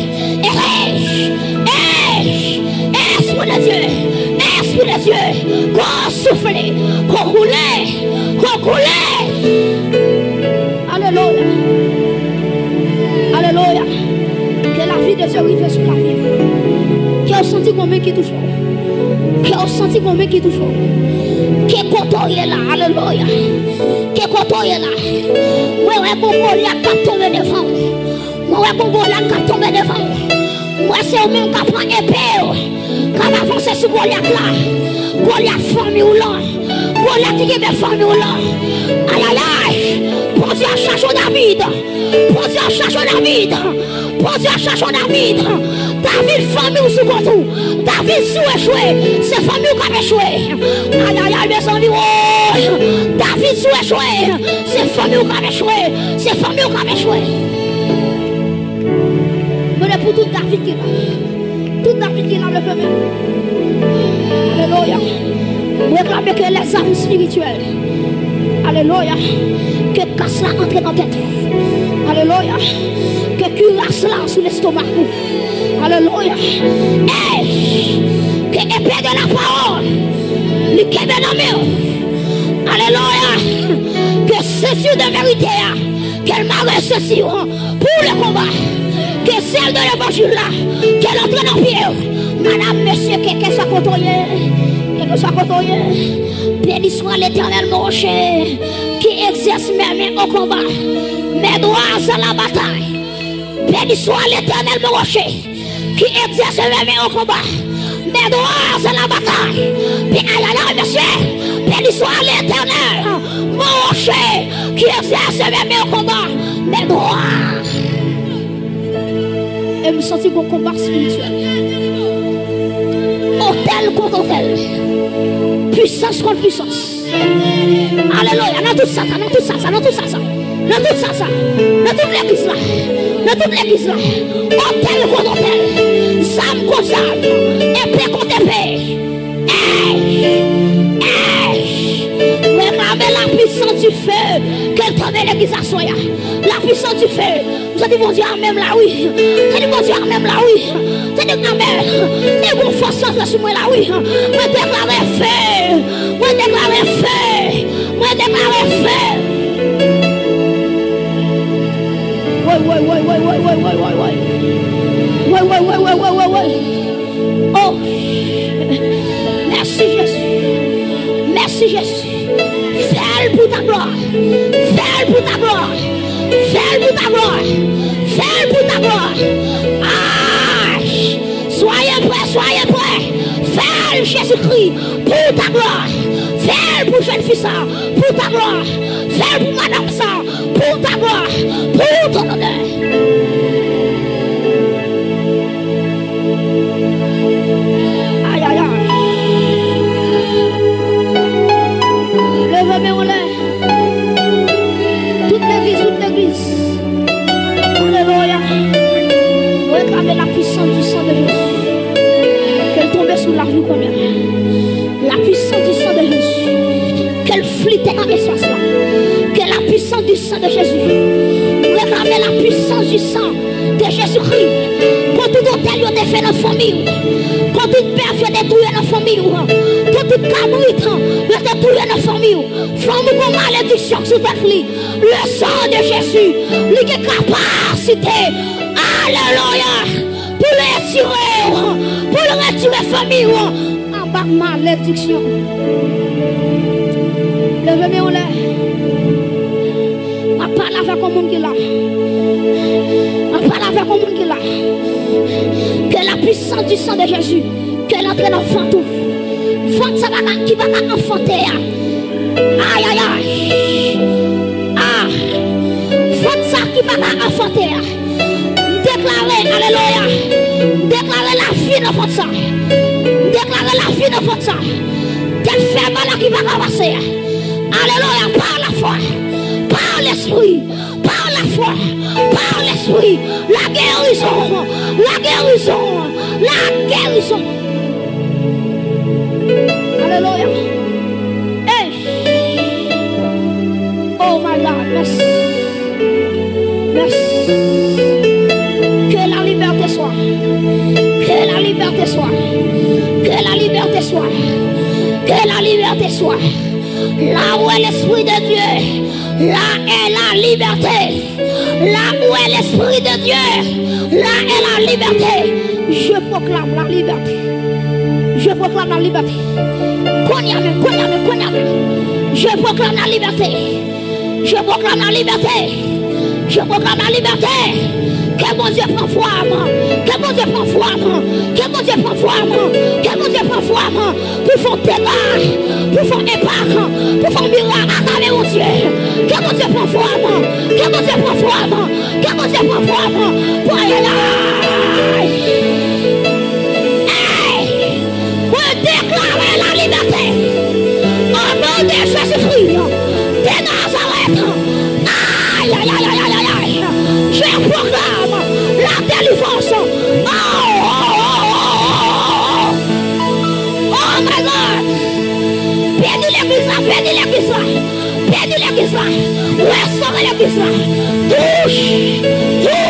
Esprit de Dieu. Esprit de Dieu. Qu'on souffle. Qu'on roule. Qu'on roule. Alléluia. Alléluia. Que la vie de Dieu arrive sur la vie. Qui a senti combien qui touche. Qui a senti combien qui touche. Qui est content est là. Alléluia. Qui est content est là. Moi, ouais, Congo, il y a qu'à tomber devant. Moi, ouais, Congo, il y a qu'à tomber devant. Moi, c'est au même qui prend épée. Quand on avance sur Goliath là. Goliath formé ou là. Goliath qui est formé ou là. Aïe, aïe, aïe. Pour Dieu, cherche David. Pour Dieu, cherche David. Pour Dieu, cherche David. David, famille ou sous tout. David, sous échoué. C'est famille qui a échoué. Aïe, aïe, aïe, mes amis. David, sous échoué. C'est famille qui a échoué. C'est famille qui a échoué. Mais pour tout David qui est là. Tout David qui est là, le premier. Alléluia. Réclamez que les âmes spirituelles. Alléluia. Que casse là entre dans tête. Alléluia. Que cuirasse là sous l'estomac. Alléluia. Que épée de la parole. Le kébé dans mes. Alléluia. Que ceci de vérité. Qu'elle m'a ceci pour le combat. Que celle de l'évangile là. Qu'elle entre dans pied. Madame, monsieur, que soit côtoyé. Que soit côtoyé. Béni soit l'Éternel, mon rocher, qui exerce mes mains au combat, mes doigts à la bataille. Béni soit l'Éternel, mon rocher, qui exerce mes mains au combat, mes doigts à la bataille. Puis aïe aïe aïe, monsieur, béni soit l'Éternel, mon rocher, qui exerce mes mains au combat, mes doigts. Et me sentir mon combat spirituel. Hôtel contre hôtel. Puissance contre puissance. Alléluia. Dans tout ça, dans tout ça, dans tout ça, dans tout ça, dans toute l'église là, dans toute l'église là, hôtel contre hôtel, zame contre zame, épée contre épée. Réclamez la puissance du feu, qu'elle tombe l'église à soya. La puissance du feu. Vous avez dit mon Dieu, même là, oui. Vous avez dit mon Dieu, même là, oui. Vous avez dit amen. C'est une force sur moi là, oui. Moi déclarer feu. Moi déclarer feu. Moi déclarer feu. Ouais. Oh. Merci Jésus. Merci Jésus. Fais pour ta gloire. Fais pour ta gloire. Fais pour ta gloire. Fais pour ta gloire. Ah, soyez prêts. Fais Jésus-Christ pour ta gloire. Fais pour jeune fils ça, pour ta gloire. Fais pour madame ça, pour ta gloire. Pour ton honneur. Aïe, aïe, aïe. Levez-moi en l'air. Toute l'église. Alléluia. Réclamez la puissance du sang de Jésus. Qu'elle tombe sous la vie première. La puissance du sang de Jésus. Qu'elle flite dans l'espace là. Que la puissance du sang de Jésus. Réclamez la puissance du sang de Jésus-Christ. Quand tout hôtel est fait dans la famille. Quand tout père est détruit dans la famille. Quand tout cabrit est dépouiller nos familles. Femme ou malédiction sous ta clé. Le sang de Jésus, il est capacité. Alléluia. Pour les retirer la famille. En bas malédiction. Levez-moi au lait. Je parle avec le monde qui est là. Je parle avec le monde qui est là. Que la puissance du sang de Jésus, qu'elle entre dans le fantôme. Fantôme qui va enfanter. Aïe, aïe, aïe. Ah. Fantôme qui va enfanter. Déclarer, alléluia. Déclarer la vie de Fantôme. Déclarer la vie de Fantôme. Quelle faible qui va avancer. Alléluia, par la foi, par l'esprit, par la foi, par l'esprit, la guérison, la guérison, la guérison. Alléluia. Hey. Oh my God, merci. Merci. Que la liberté soit. Que la liberté soit. Que la liberté soit. Que la liberté soit. Là où est l'Esprit de Dieu, là est la liberté. Là où est l'Esprit de Dieu, là est la liberté. Je proclame la liberté. Je proclame la liberté. Je proclame la liberté. Je proclame la liberté. Je proclame la liberté. Que mon Dieu prend forme. Que mon Dieu prend forme. Que mon Dieu prend forme. Que mon Dieu prend forme. Pour faire dégâts. Pour faire impact. Pour faire miracle à travers mon Dieu. Que mon Dieu prend forme. Que mon Dieu prend forme. Que mon Dieu prend forme. Pour aller là. Hey! Pour déclarer la liberté. Au nom de Jésus-Christ. De Nazareth. Aïe, aïe, aïe, aïe, aïe, aïe. Je proclame la délivrance. Oh my God. Bénis l'église là, bénis l'église là. Bénis l'église là. Restaure l'église là. Touche.